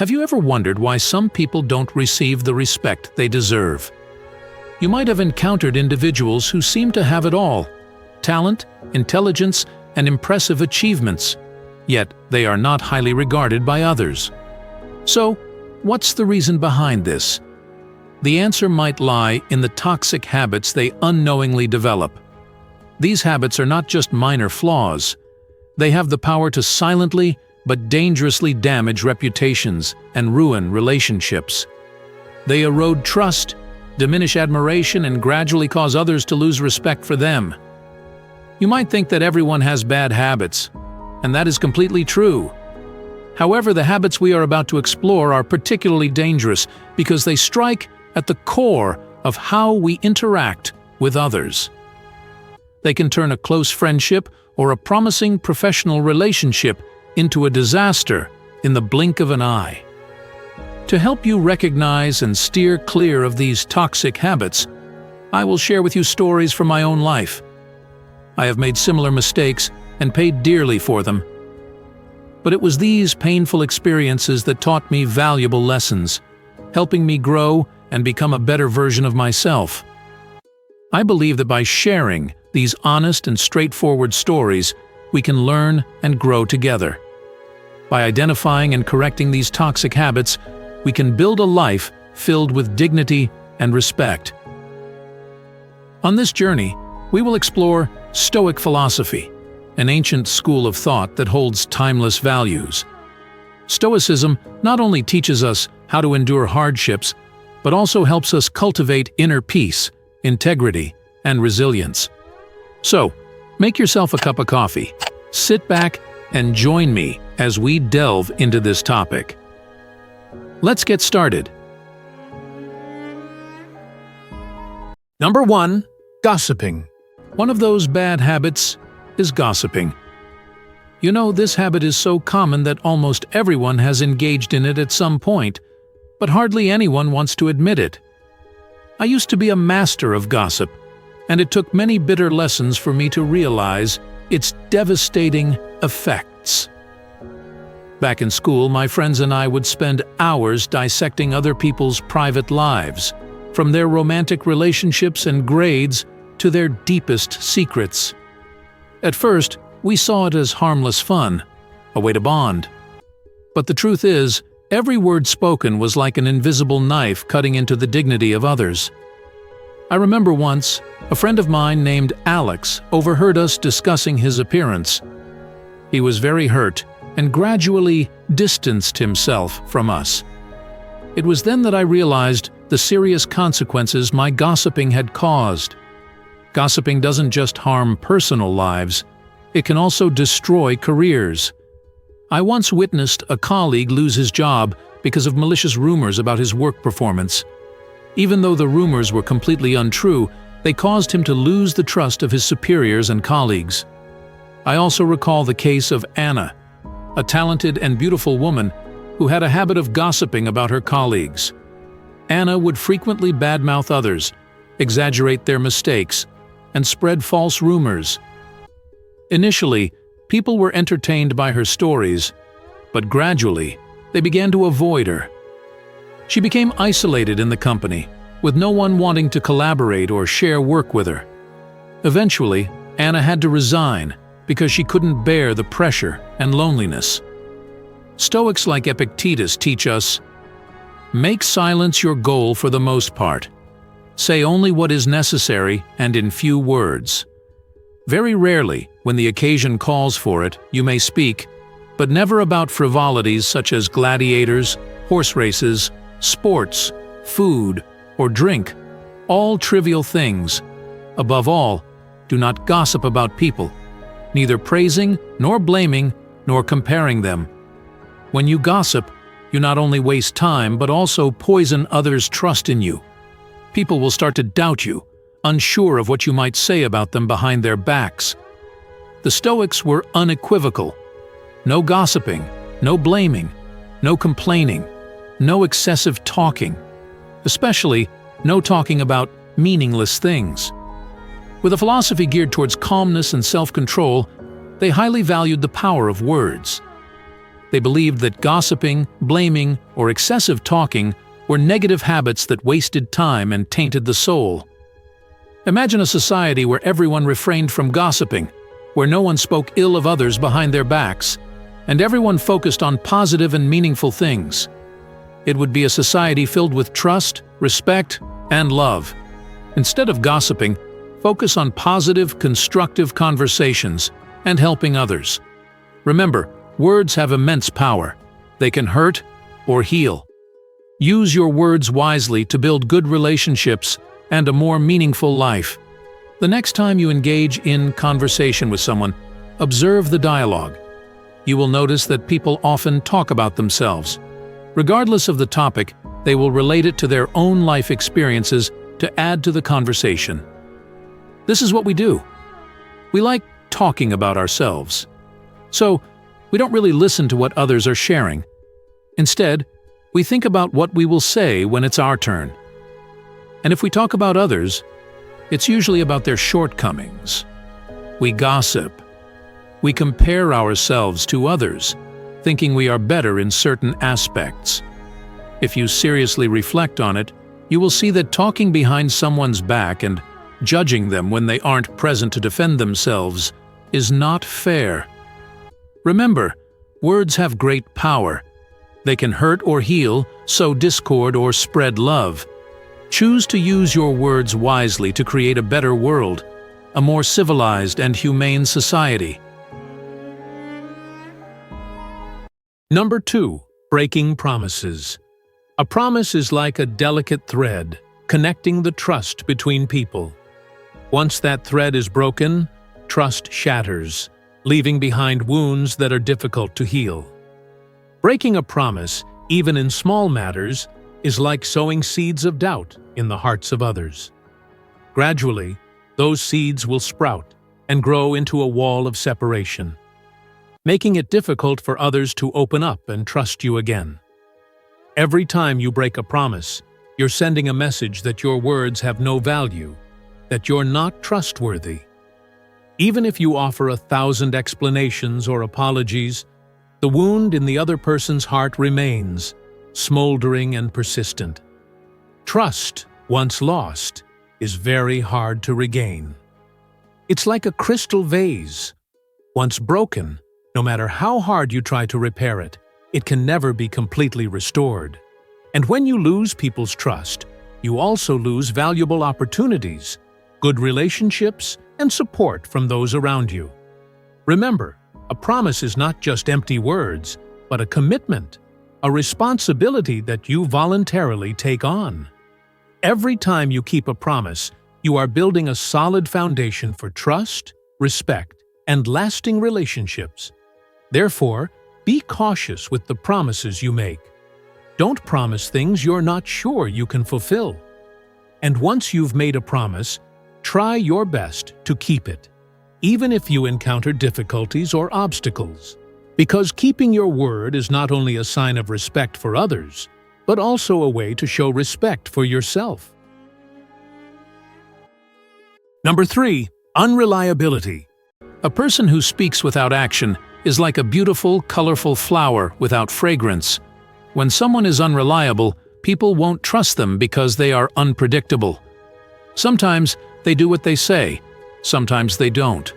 Have you ever wondered why some people don't receive the respect they deserve? You might have encountered individuals who seem to have it all: talent, intelligence, and impressive achievements, yet they are not highly regarded by others. So, what's the reason behind this? The answer might lie in the toxic habits they unknowingly develop. These habits are not just minor flaws. They have the power to silently but dangerously damage reputations and ruin relationships. They erode trust, diminish admiration, and gradually cause others to lose respect for them. You might think that everyone has bad habits, and that is completely true. However, the habits we are about to explore are particularly dangerous because they strike at the core of how we interact with others. They can turn a close friendship or a promising professional relationship into a disaster in the blink of an eye. To help you recognize and steer clear of these toxic habits, I will share with you stories from my own life. I have made similar mistakes and paid dearly for them. But it was these painful experiences that taught me valuable lessons, helping me grow and become a better version of myself. I believe that by sharing these honest and straightforward stories, we can learn and grow together. By identifying and correcting these toxic habits, we can build a life filled with dignity and respect. On this journey, we will explore Stoic philosophy, an ancient school of thought that holds timeless values. Stoicism not only teaches us how to endure hardships, but also helps us cultivate inner peace, integrity, and resilience. So, make yourself a cup of coffee, sit back, and join me as we delve into this topic. Let's get started. Number 1. Gossiping. One of those bad habits is gossiping. You know, this habit is so common that almost everyone has engaged in it at some point, but hardly anyone wants to admit it. I used to be a master of gossip, and it took many bitter lessons for me to realize its devastating effects. Back in school, my friends and I would spend hours dissecting other people's private lives, from their romantic relationships and grades to their deepest secrets. At first, we saw it as harmless fun, a way to bond. But the truth is, every word spoken was like an invisible knife cutting into the dignity of others. I remember once, a friend of mine named Alex overheard us discussing his appearance. He was very hurt and gradually distanced himself from us. It was then that I realized the serious consequences my gossiping had caused. Gossiping doesn't just harm personal lives, it can also destroy careers. I once witnessed a colleague lose his job because of malicious rumors about his work performance. Even though the rumors were completely untrue, they caused him to lose the trust of his superiors and colleagues. I also recall the case of Anna, a talented and beautiful woman who had a habit of gossiping about her colleagues. Anna would frequently badmouth others, exaggerate their mistakes, and spread false rumors. Initially, people were entertained by her stories, but gradually, they began to avoid her. She became isolated in the company, with no one wanting to collaborate or share work with her. Eventually, Anna had to resign because she couldn't bear the pressure and loneliness. Stoics like Epictetus teach us, make silence your goal for the most part. Say only what is necessary and in few words. Very rarely, when the occasion calls for it, you may speak, but never about frivolities such as gladiators, horse races, sports, food, or drink, all trivial things. Above all, do not gossip about people, neither praising, nor blaming, nor comparing them. When you gossip, you not only waste time but also poison others' trust in you. People will start to doubt you, unsure of what you might say about them behind their backs. The Stoics were unequivocal. No gossiping, no blaming, no complaining, no excessive talking, especially no talking about meaningless things. With a philosophy geared towards calmness and self-control, they highly valued the power of words. They believed that gossiping, blaming, or excessive talking were negative habits that wasted time and tainted the soul. Imagine a society where everyone refrained from gossiping, where no one spoke ill of others behind their backs, and everyone focused on positive and meaningful things. It would be a society filled with trust, respect, and love. Instead of gossiping, focus on positive, constructive conversations and helping others. Remember, words have immense power. They can hurt or heal. Use your words wisely to build good relationships and a more meaningful life. The next time you engage in conversation with someone, observe the dialogue. You will notice that people often talk about themselves. Regardless of the topic, they will relate it to their own life experiences to add to the conversation. This is what we do. We like talking about ourselves. So, we don't really listen to what others are sharing. Instead, we think about what we will say when it's our turn. And if we talk about others, it's usually about their shortcomings. We gossip. We compare ourselves to others, thinking we are better in certain aspects. If you seriously reflect on it, you will see that talking behind someone's back and judging them when they aren't present to defend themselves is not fair. Remember, words have great power. They can hurt or heal, sow discord or spread love. Choose to use your words wisely to create a better world, a more civilized and humane society. Number 2. Breaking promises. A promise is like a delicate thread, connecting the trust between people. Once that thread is broken, trust shatters, leaving behind wounds that are difficult to heal. Breaking a promise, even in small matters, is like sowing seeds of doubt in the hearts of others. Gradually, those seeds will sprout and grow into a wall of separation, making it difficult for others to open up and trust you again. Every time you break a promise, you're sending a message that your words have no value, that you're not trustworthy. Even if you offer 1,000 explanations or apologies, the wound in the other person's heart remains, smoldering and persistent. Trust, once lost, is very hard to regain. It's like a crystal vase. Once broken, no matter how hard you try to repair it, it can never be completely restored. And when you lose people's trust, you also lose valuable opportunities, good relationships, and support from those around you. Remember, a promise is not just empty words, but a commitment, a responsibility that you voluntarily take on. Every time you keep a promise, you are building a solid foundation for trust, respect, and lasting relationships. Therefore, be cautious with the promises you make. Don't promise things you're not sure you can fulfill. And once you've made a promise, try your best to keep it, even if you encounter difficulties or obstacles. Because keeping your word is not only a sign of respect for others, but also a way to show respect for yourself. Number 3. Unreliability. A person who speaks without action is like a beautiful, colorful flower without fragrance. When someone is unreliable, people won't trust them because they are unpredictable. Sometimes they do what they say, sometimes they don't.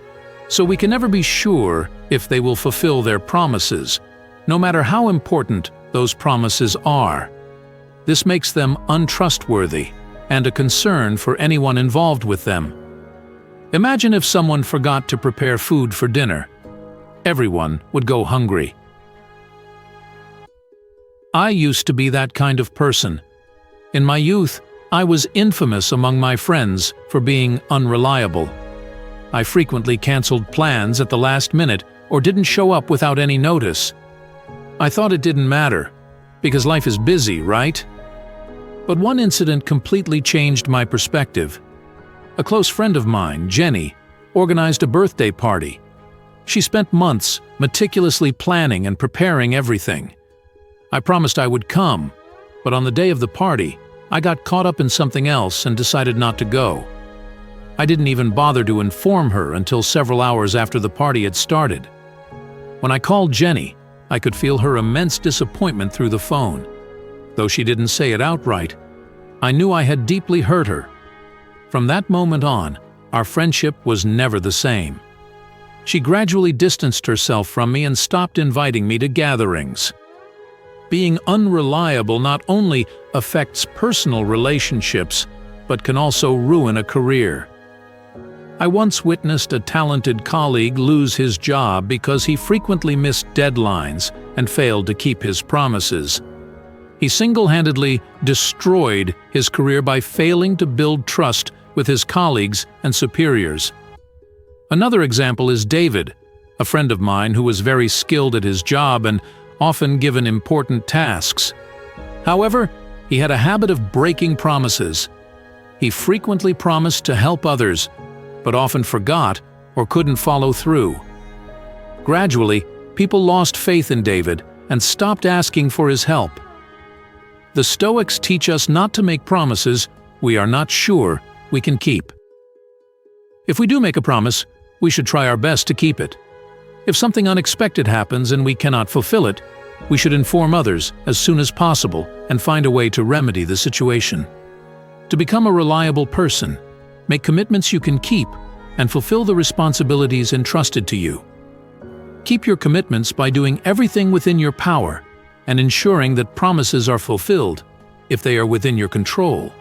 So we can never be sure if they will fulfill their promises, no matter how important those promises are. This makes them untrustworthy and a concern for anyone involved with them. Imagine if someone forgot to prepare food for dinner. Everyone would go hungry. I used to be that kind of person. In my youth, I was infamous among my friends for being unreliable. I frequently canceled plans at the last minute or didn't show up without any notice. I thought it didn't matter, because life is busy, right? But one incident completely changed my perspective. A close friend of mine, Jenny, organized a birthday party. She spent months meticulously planning and preparing everything. I promised I would come, but on the day of the party, I got caught up in something else and decided not to go. I didn't even bother to inform her until several hours after the party had started. When I called Jenny, I could feel her immense disappointment through the phone. Though she didn't say it outright, I knew I had deeply hurt her. From that moment on, our friendship was never the same. She gradually distanced herself from me and stopped inviting me to gatherings. Being unreliable not only affects personal relationships, but can also ruin a career. I once witnessed a talented colleague lose his job because he frequently missed deadlines and failed to keep his promises. He single-handedly destroyed his career by failing to build trust with his colleagues and superiors. Another example is David, a friend of mine who was very skilled at his job and often given important tasks. However, he had a habit of breaking promises. He frequently promised to help others, but often forgot or couldn't follow through. Gradually, people lost faith in David and stopped asking for his help. The Stoics teach us not to make promises we are not sure we can keep. If we do make a promise, we should try our best to keep it. If something unexpected happens and we cannot fulfill it, we should inform others as soon as possible and find a way to remedy the situation. To become a reliable person, make commitments you can keep and fulfill the responsibilities entrusted to you. Keep your commitments by doing everything within your power and ensuring that promises are fulfilled if they are within your control.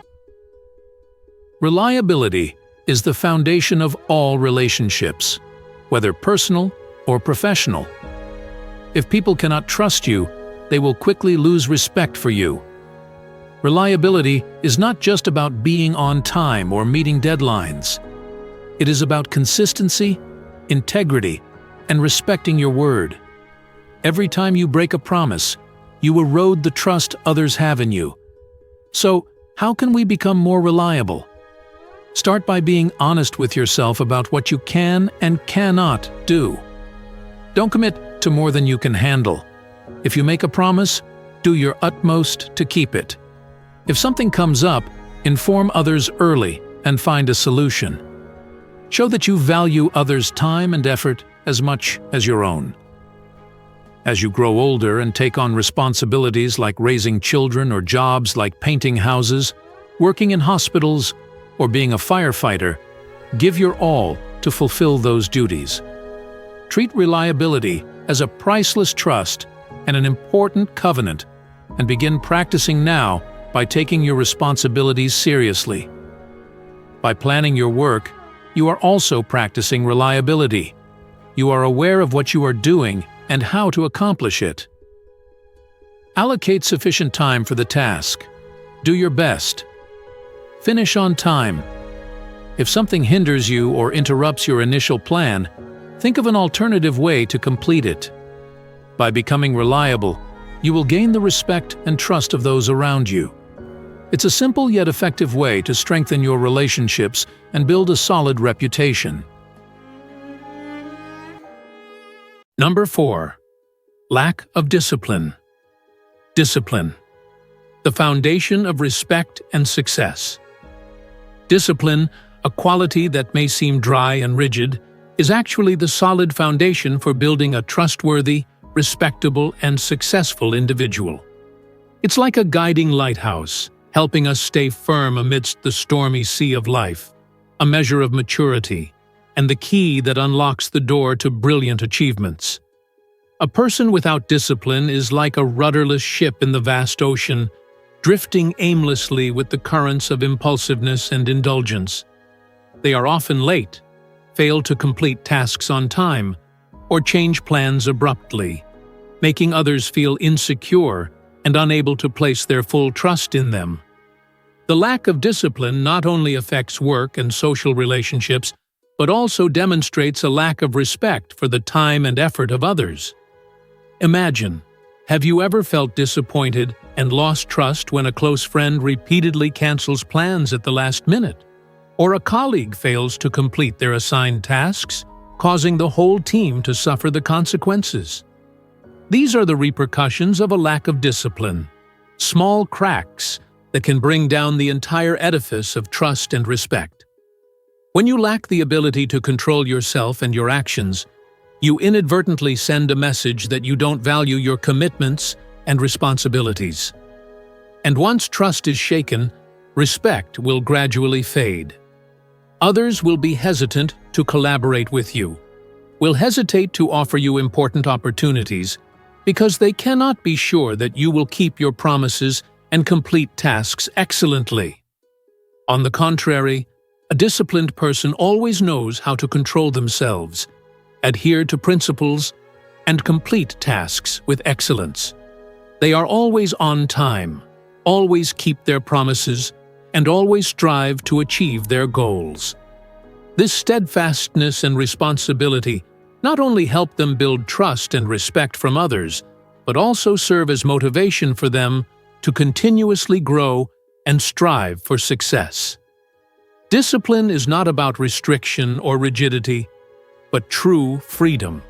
Reliability is the foundation of all relationships, whether personal or professional. If people cannot trust you, they will quickly lose respect for you. Reliability is not just about being on time or meeting deadlines. It is about consistency, integrity, and respecting your word. Every time you break a promise, you erode the trust others have in you. So, how can we become more reliable? Start by being honest with yourself about what you can and cannot do. Don't commit to more than you can handle. If you make a promise, do your utmost to keep it. If something comes up, inform others early and find a solution. Show that you value others' time and effort as much as your own. As you grow older and take on responsibilities like raising children or jobs like painting houses, working in hospitals, or being a firefighter, give your all to fulfill those duties. Treat reliability as a priceless trust and an important covenant, and begin practicing now by taking your responsibilities seriously. By planning your work, you are also practicing reliability. You are aware of what you are doing and how to accomplish it. Allocate sufficient time for the task. Do your best. Finish on time. If something hinders you or interrupts your initial plan, think of an alternative way to complete it. By becoming reliable, you will gain the respect and trust of those around you. It's a simple yet effective way to strengthen your relationships and build a solid reputation. Number 4. Lack of discipline. Discipline, the foundation of respect and success. Discipline, a quality that may seem dry and rigid, is actually the solid foundation for building a trustworthy, respectable, and successful individual. It's like a guiding lighthouse, helping us stay firm amidst the stormy sea of life, a measure of maturity, and the key that unlocks the door to brilliant achievements. A person without discipline is like a rudderless ship in the vast ocean, drifting aimlessly with the currents of impulsiveness and indulgence. They are often late, fail to complete tasks on time, or change plans abruptly, making others feel insecure and unable to place their full trust in them. The lack of discipline not only affects work and social relationships, but also demonstrates a lack of respect for the time and effort of others. Imagine, have you ever felt disappointed and lost trust when a close friend repeatedly cancels plans at the last minute? Or a colleague fails to complete their assigned tasks, causing the whole team to suffer the consequences? These are the repercussions of a lack of discipline, small cracks that can bring down the entire edifice of trust and respect. When you lack the ability to control yourself and your actions, You inadvertently send a message that you don't value your commitments and responsibilities. And once trust is shaken, respect will gradually fade. Others will be hesitant to collaborate with you, will hesitate to offer you important opportunities because they cannot be sure that you will keep your promises and complete tasks excellently. On the contrary, a disciplined person always knows how to control themselves, adhere to principles, and complete tasks with excellence. They are always on time, always keep their promises, and always strive to achieve their goals. This steadfastness and responsibility not only help them build trust and respect from others, but also serve as motivation for them to continuously grow and strive for success. Discipline is not about restriction or rigidity, but true freedom.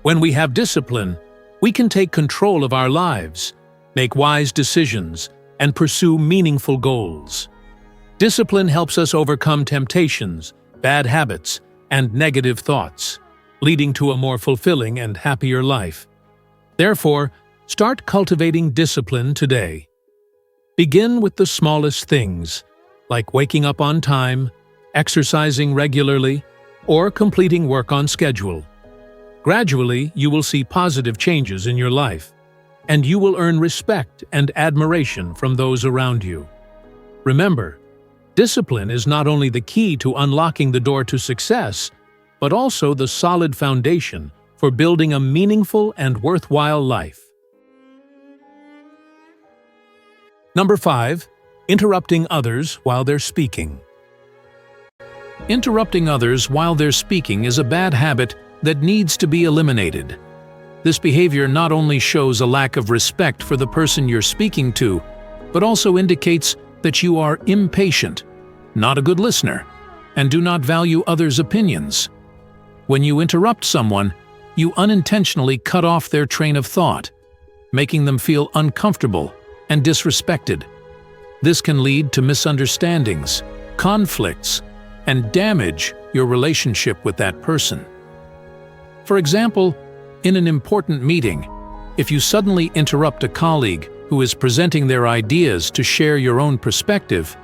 When we have discipline, we can take control of our lives, make wise decisions, and pursue meaningful goals. Discipline helps us overcome temptations, bad habits, and negative thoughts, leading to a more fulfilling and happier life. Therefore, start cultivating discipline today. Begin with the smallest things, like waking up on time, exercising regularly, or completing work on schedule. Gradually, you will see positive changes in your life, and you will earn respect and admiration from those around you. Remember, discipline is not only the key to unlocking the door to success, but also the solid foundation for building a meaningful and worthwhile life. Number 5. Interrupting others while they're speaking. Interrupting others while they're speaking is a bad habit that needs to be eliminated. This behavior not only shows a lack of respect for the person you're speaking to, but also indicates that you are impatient, not a good listener, and do not value others' opinions. When you interrupt someone, you unintentionally cut off their train of thought, making them feel uncomfortable and disrespected. This can lead to misunderstandings, conflicts, and damage your relationship with that person. For example, in an important meeting, if you suddenly interrupt a colleague who is presenting their ideas to share your own perspective,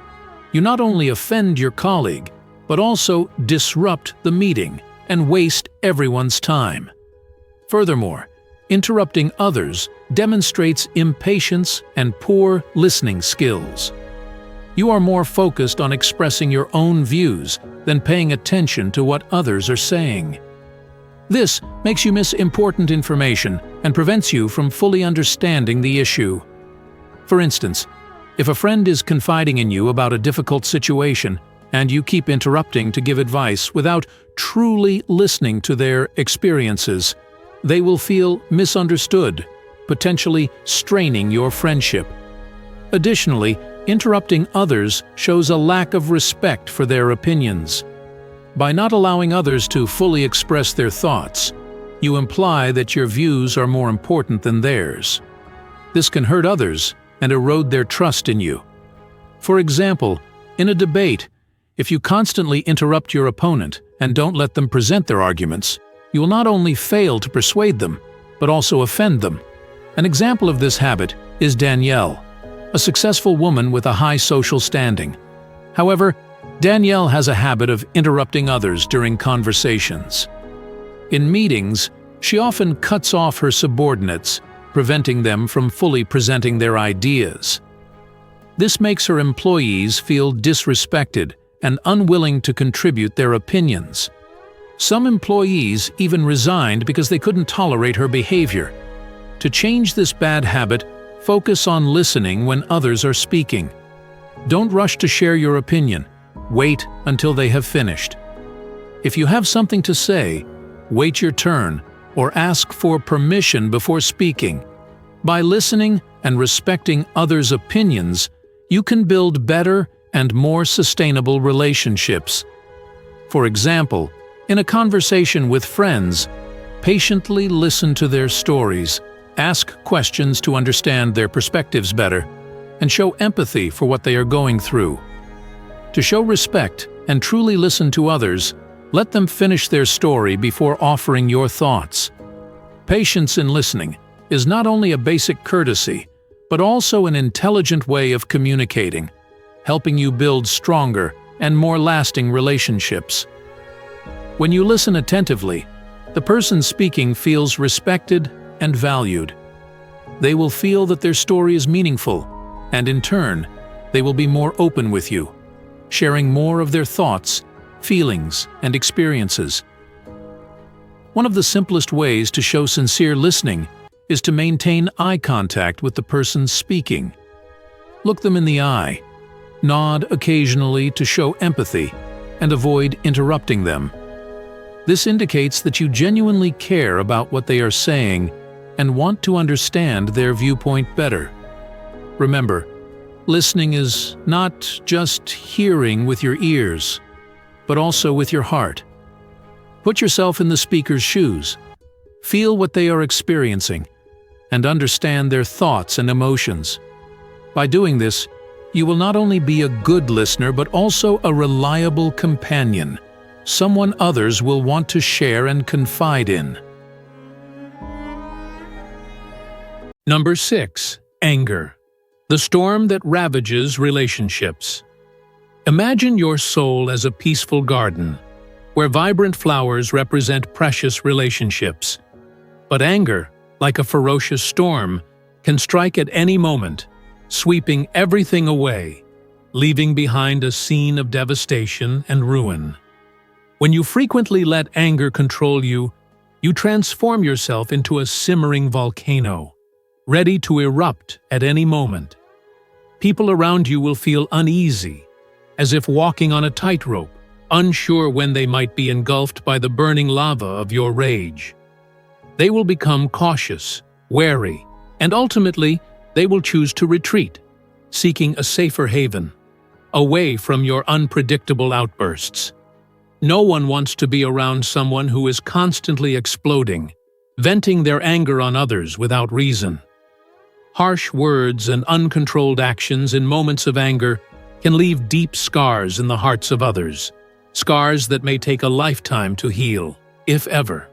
you not only offend your colleague, but also disrupt the meeting and waste everyone's time. Furthermore, interrupting others demonstrates impatience and poor listening skills. You are more focused on expressing your own views than paying attention to what others are saying. This makes you miss important information and prevents you from fully understanding the issue. For instance, if a friend is confiding in you about a difficult situation and you keep interrupting to give advice without truly listening to their experiences, they will feel misunderstood, potentially straining your friendship. Additionally, interrupting others shows a lack of respect for their opinions. By not allowing others to fully express their thoughts, you imply that your views are more important than theirs. This can hurt others and erode their trust in you. For example, in a debate, if you constantly interrupt your opponent and don't let them present their arguments, you will not only fail to persuade them, but also offend them. An example of this habit is Danielle, a successful woman with a high social standing. However, Danielle has a habit of interrupting others during conversations. In meetings, she often cuts off her subordinates, preventing them from fully presenting their ideas. This makes her employees feel disrespected and unwilling to contribute their opinions. Some employees even resigned because they couldn't tolerate her behavior. To change this bad habit, focus on listening when others are speaking. Don't rush to share your opinion. Wait until they have finished. If you have something to say, wait your turn or ask for permission before speaking. By listening and respecting others' opinions, you can build better and more sustainable relationships. For example, in a conversation with friends, patiently listen to their stories, ask questions to understand their perspectives better, and show empathy for what they are going through. To show respect and truly listen to others, Let them finish their story before offering your thoughts. Patience in listening is not only a basic courtesy, but also an intelligent way of communicating, helping you build stronger and more lasting relationships. When you listen attentively, the person speaking feels respected and valued. They will feel that their story is meaningful, and in turn, they will be more open with you, sharing more of their thoughts, feelings, and experiences. One of the simplest ways to show sincere listening is to maintain eye contact with the person speaking. Look them in the eye, nod occasionally to show empathy, and avoid interrupting them. This indicates that you genuinely care about what they are saying and want to understand their viewpoint better. Remember, listening is not just hearing with your ears, but also with your heart. Put yourself in the speaker's shoes, feel what they are experiencing, and understand their thoughts and emotions. By doing this, you will not only be a good listener but also a reliable companion, someone others will want to share and confide in. Number 6. Anger. The storm that ravages relationships. Imagine your soul as a peaceful garden, where vibrant flowers represent precious relationships. But anger, like a ferocious storm, can strike at any moment, sweeping everything away, leaving behind a scene of devastation and ruin. When you frequently let anger control you, you transform yourself into a simmering volcano, ready to erupt at any moment. People around you will feel uneasy, as if walking on a tightrope, unsure when they might be engulfed by the burning lava of your rage. They will become cautious, wary, and ultimately, they will choose to retreat, seeking a safer haven, away from your unpredictable outbursts. No one wants to be around someone who is constantly exploding, venting their anger on others without reason. Harsh words and uncontrolled actions in moments of anger can leave deep scars in the hearts of others, scars that may take a lifetime to heal, if ever.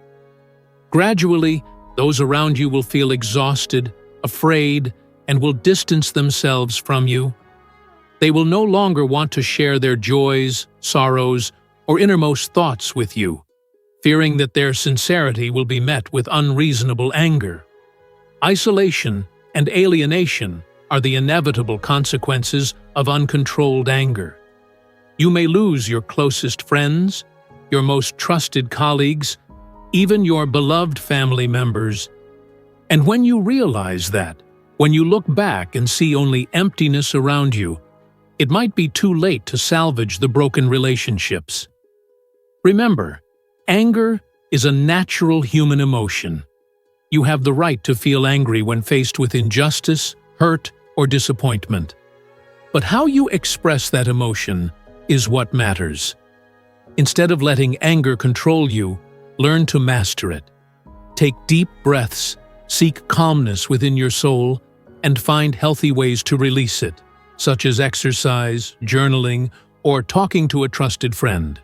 Gradually, those around you will feel exhausted, afraid, and will distance themselves from you. They will no longer want to share their joys, sorrows, or innermost thoughts with you, fearing that their sincerity will be met with unreasonable anger. Isolation and alienation are the inevitable consequences of uncontrolled anger. You may lose your closest friends, your most trusted colleagues, even your beloved family members. And when you realize that, when you look back and see only emptiness around you, it might be too late to salvage the broken relationships. Remember, anger is a natural human emotion. You have the right to feel angry when faced with injustice, hurt, or disappointment. But how you express that emotion is what matters. Instead of letting anger control you, learn to master it. Take deep breaths, seek calmness within your soul, and find healthy ways to release it, such as exercise, journaling, or talking to a trusted friend.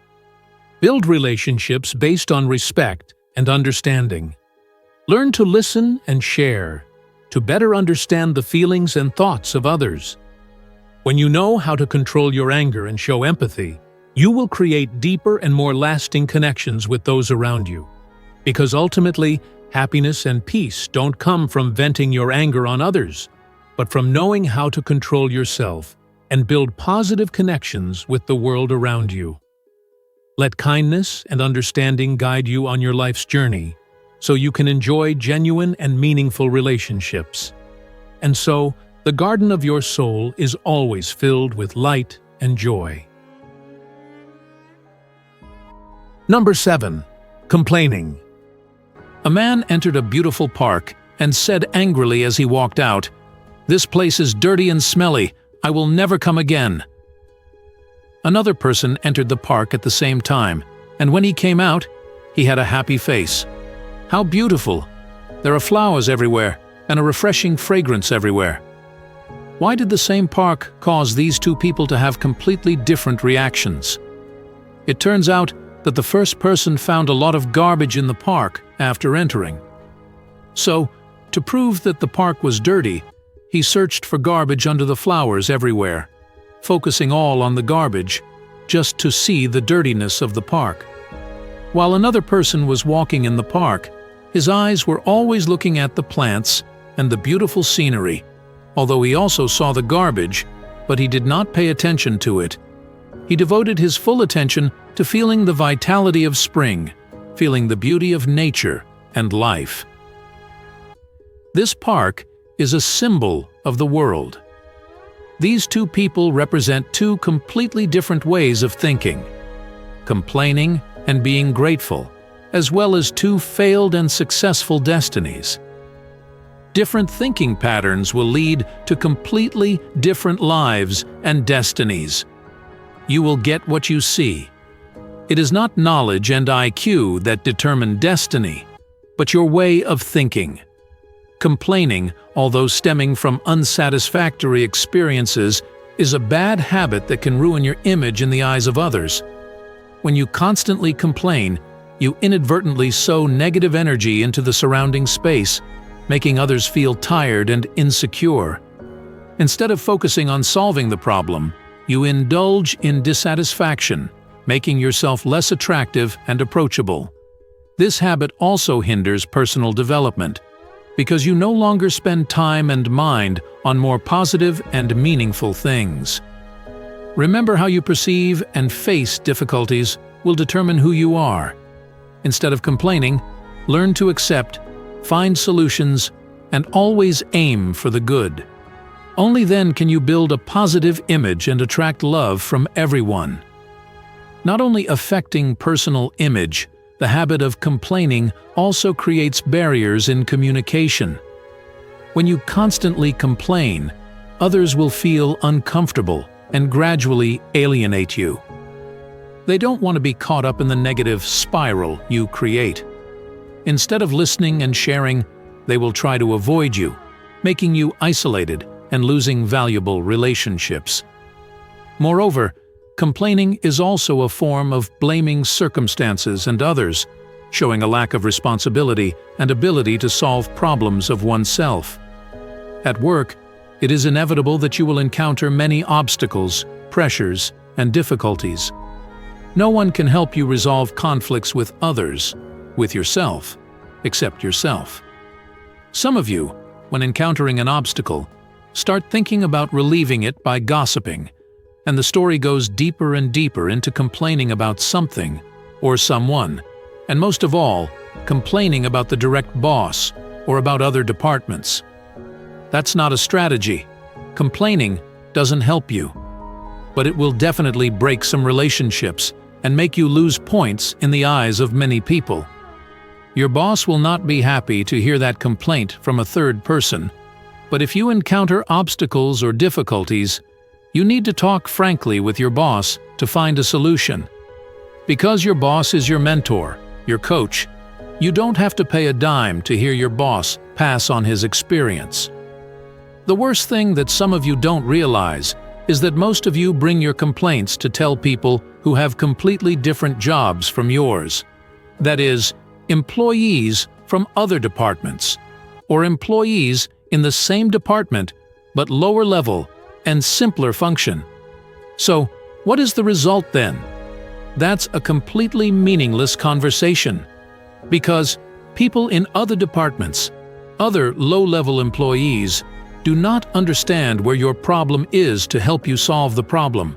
Build relationships based on respect and understanding. Learn to listen and share, to better understand the feelings and thoughts of others. When you know how to control your anger and show empathy, you will create deeper and more lasting connections with those around you. Because ultimately, happiness and peace don't come from venting your anger on others, but from knowing how to control yourself and build positive connections with the world around you. Let kindness and understanding guide you on your life's journey, so you can enjoy genuine and meaningful relationships. And so, the garden of your soul is always filled with light and joy. Number 7. Complaining. A man entered a beautiful park and said angrily as he walked out, "This place is dirty and smelly. I will never come again." Another person entered the park at the same time, and when he came out, he had a happy face. "How beautiful! There are flowers everywhere, and a refreshing fragrance everywhere." Why did the same park cause these two people to have completely different reactions? It turns out that the first person found a lot of garbage in the park after entering. So, to prove that the park was dirty, he searched for garbage under the flowers everywhere, focusing all on the garbage, just to see the dirtiness of the park. While another person was walking in the park, his eyes were always looking at the plants and the beautiful scenery, although he also saw the garbage, but he did not pay attention to it. He devoted his full attention to feeling the vitality of spring, feeling the beauty of nature and life. This park is a symbol of the world. These two people represent two completely different ways of thinking, complaining and being grateful, as well as two failed and successful destinies. Different thinking patterns will lead to completely different lives and destinies. You will get what you see. It is not knowledge and IQ that determine destiny, but your way of thinking. Complaining, although stemming from unsatisfactory experiences, is a bad habit that can ruin your image in the eyes of others. When you constantly complain, you inadvertently sow negative energy into the surrounding space, making others feel tired and insecure. Instead of focusing on solving the problem, you indulge in dissatisfaction, making yourself less attractive and approachable. This habit also hinders personal development, because you no longer spend time and mind on more positive and meaningful things. Remember, how you perceive and face difficulties will determine who you are. Instead of complaining, learn to accept, find solutions, and always aim for the good. Only then can you build a positive image and attract love from everyone. Not only affecting personal image, the habit of complaining also creates barriers in communication. When you constantly complain, others will feel uncomfortable and gradually alienate you. They don't want to be caught up in the negative spiral you create. Instead of listening and sharing, they will try to avoid you, making you isolated and losing valuable relationships. Moreover, complaining is also a form of blaming circumstances and others, showing a lack of responsibility and ability to solve problems of oneself. At work, it is inevitable that you will encounter many obstacles, pressures, and difficulties. No one can help you resolve conflicts with others, with yourself, except yourself. Some of you, when encountering an obstacle, start thinking about relieving it by gossiping, and the story goes deeper and deeper into complaining about something or someone, and most of all, complaining about the direct boss or about other departments. That's not a strategy. Complaining doesn't help you, but it will definitely break some relationships and make you lose points in the eyes of many people. Your boss will not be happy to hear that complaint from a third person, but if you encounter obstacles or difficulties, you need to talk frankly with your boss to find a solution. Because your boss is your mentor, your coach, you don't have to pay a dime to hear your boss pass on his experience. The worst thing that some of you don't realize is that most of you bring your complaints to tell people who have completely different jobs from yours. That is, employees from other departments, or employees in the same department but lower level and simpler function. So, what is the result then? That's a completely meaningless conversation, because people in other departments, other low-level employees, do not understand where your problem is to help you solve the problem,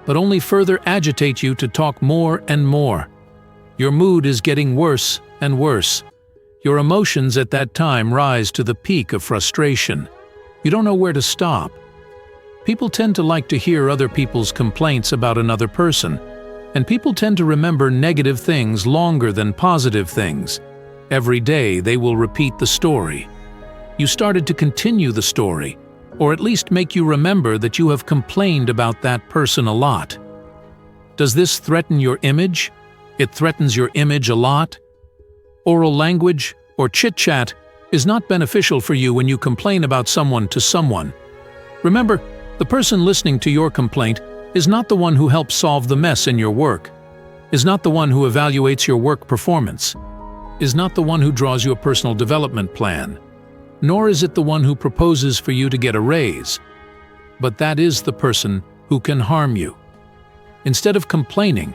but only further agitate you to talk more and more. Your mood is getting worse and worse. Your emotions at that time rise to the peak of frustration. You don't know where to stop. People tend to like to hear other people's complaints about another person, and people tend to remember negative things longer than positive things. Every day they will repeat the story. You started to continue the story, or at least make you remember that you have complained about that person a lot. Does this threaten your image? It threatens your image a lot. Oral language or chit-chat is not beneficial for you when you complain about someone to someone. Remember, the person listening to your complaint is not the one who helped solve the mess in your work. is not the one who evaluates your work performance, is not the one who draws you a personal development plan, nor is it the one who proposes for you to get a raise, but that is the person who can harm you. Instead of complaining,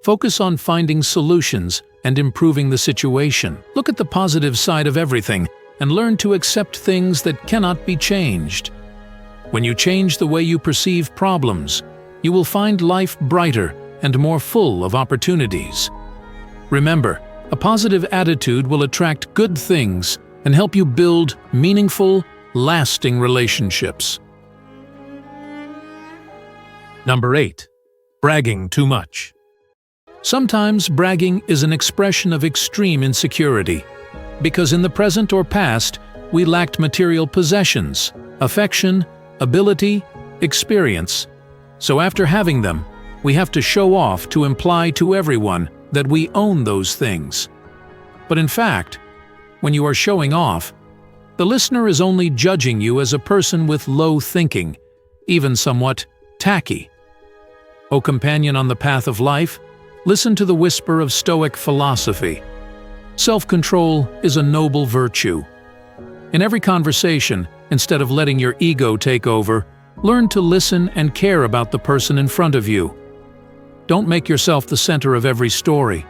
focus on finding solutions and improving the situation. Look at the positive side of everything and learn to accept things that cannot be changed. When you change the way you perceive problems, you will find life brighter and more full of opportunities. Remember, a positive attitude will attract good things and help you build meaningful, lasting relationships. Number 8. Bragging too much. Sometimes bragging is an expression of extreme insecurity, because in the present or past, we lacked material possessions, affection, ability, experience. So after having them, we have to show off to imply to everyone that we own those things. But in fact, when you are showing off, the listener is only judging you as a person with low thinking, even somewhat tacky. O companion on the path of life, listen to the whisper of Stoic philosophy. Self-control is a noble virtue. In every conversation, instead of letting your ego take over, learn to listen and care about the person in front of you. Don't make yourself the center of every story.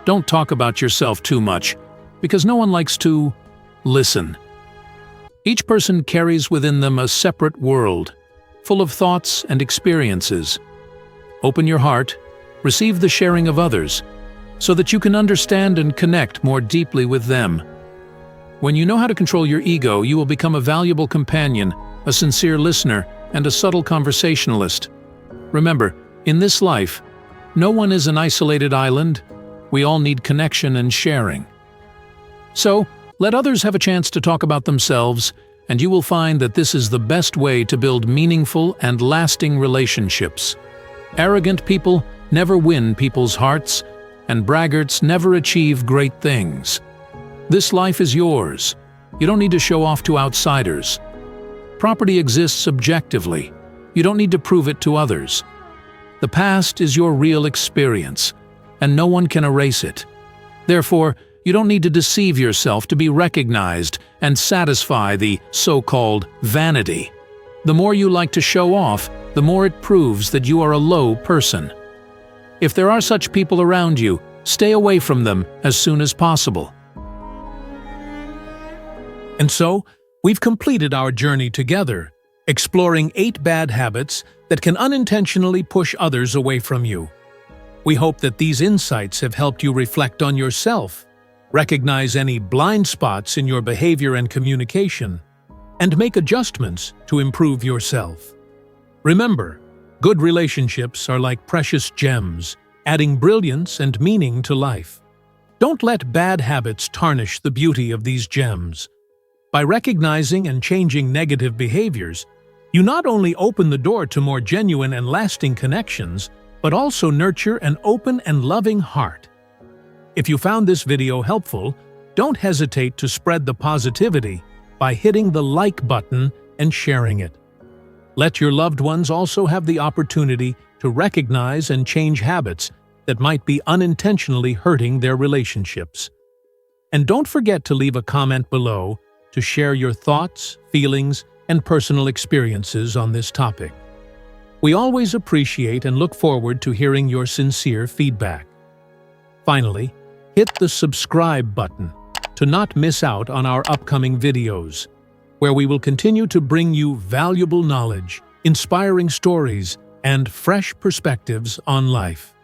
Don't talk about yourself too much, because no one likes to listen. Each person carries within them a separate world, full of thoughts and experiences. Open your heart, receive the sharing of others, so that you can understand and connect more deeply with them. When you know how to control your ego, you will become a valuable companion, a sincere listener, and a subtle conversationalist. Remember, in this life, no one is an isolated island. We all need connection and sharing. So, let others have a chance to talk about themselves, and you will find that this is the best way to build meaningful and lasting relationships. Arrogant people never win people's hearts, and braggarts never achieve great things. This life is yours. You don't need to show off to outsiders. Property exists objectively. You don't need to prove it to others. The past is your real experience, and no one can erase it. Therefore, you don't need to deceive yourself to be recognized and satisfy the so-called vanity. The more you like to show off, the more it proves that you are a low person. If there are such people around you, stay away from them as soon as possible. And so, we've completed our journey together, exploring 8 bad habits that can unintentionally push others away from you. We hope that these insights have helped you reflect on yourself, recognize any blind spots in your behavior and communication, and make adjustments to improve yourself. Remember, good relationships are like precious gems, adding brilliance and meaning to life. Don't let bad habits tarnish the beauty of these gems. By recognizing and changing negative behaviors, you not only open the door to more genuine and lasting connections, but also nurture an open and loving heart. If you found this video helpful, don't hesitate to spread the positivity by hitting the like button and sharing it. Let your loved ones also have the opportunity to recognize and change habits that might be unintentionally hurting their relationships. And don't forget to leave a comment below to share your thoughts, feelings, and personal experiences on this topic. We always appreciate and look forward to hearing your sincere feedback. Finally, hit the subscribe button to not miss out on our upcoming videos, where we will continue to bring you valuable knowledge, inspiring stories, and fresh perspectives on life.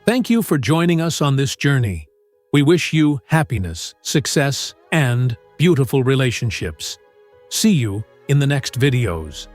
Thank you for joining us on this journey. We wish you happiness, success, and beautiful relationships. See you in the next videos.